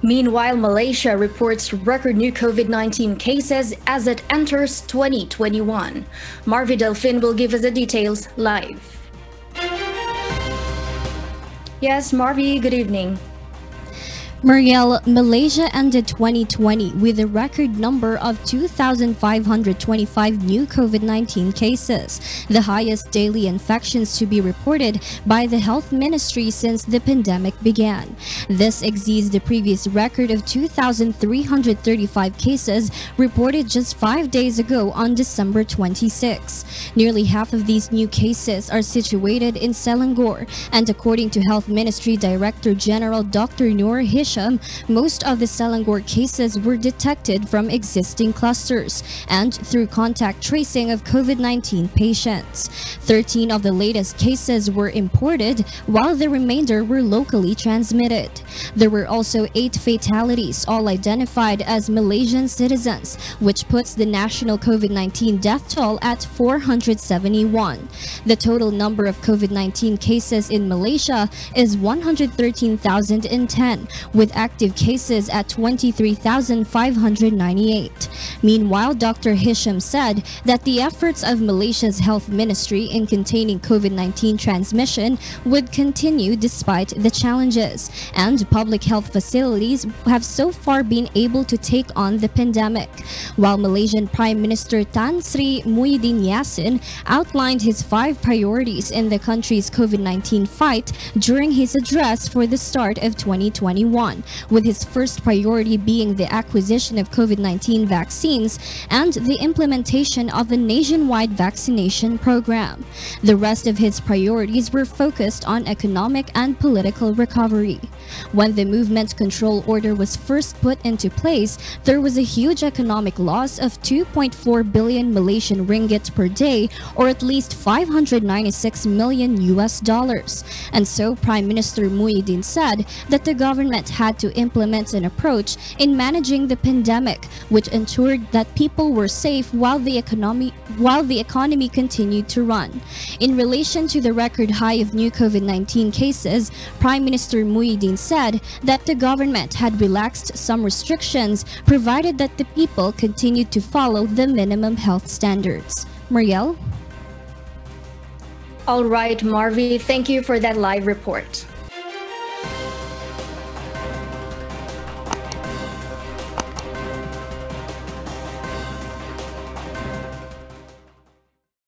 Meanwhile, Malaysia reports record new COVID-19 cases as it enters 2021. Marvi Delphine will give us the details live. Yes, Marvi, good evening. Marielle, Malaysia ended 2020 with a record number of 2,525 new COVID-19 cases, the highest daily infections to be reported by the Health Ministry since the pandemic began. This exceeds the previous record of 2,335 cases reported just 5 days ago on December 26. Nearly half of these new cases are situated in Selangor, and according to Health Ministry Director General Dr. Noor Hisham, most of the Selangor cases were detected from existing clusters and through contact tracing of COVID-19 patients. 13 of the latest cases were imported, while the remainder were locally transmitted. There were also 8 fatalities, all identified as Malaysian citizens, which puts the national COVID-19 death toll at 471. The total number of COVID-19 cases in Malaysia is 113,010, with active cases at 23,598. Meanwhile, Dr. Hisham said that the efforts of Malaysia's health ministry in containing COVID-19 transmission would continue despite the challenges, and public health facilities have so far been able to take on the pandemic. While Malaysian Prime Minister Tan Sri Muhyiddin Yassin outlined his 5 priorities in the country's COVID-19 fight during his address for the start of 2021, with his first priority being the acquisition of COVID-19 vaccines and the implementation of a nationwide vaccination program. The rest of his priorities were focused on economic and political recovery. When the movement control order was first put into place, there was a huge economic loss of 2.4 billion Malaysian ringgit per day, or at least $596 million. And so Prime Minister Muhyiddin said that the government had to implement an approach in managing the pandemic, which ensured that people were safe while the economy continued to run. In relation to the record high of new COVID-19 cases, Prime Minister Muhyiddin said that the government had relaxed some restrictions provided that the people continued to follow the minimum health standards. Marielle? All right, Marvi, thank you for that live report.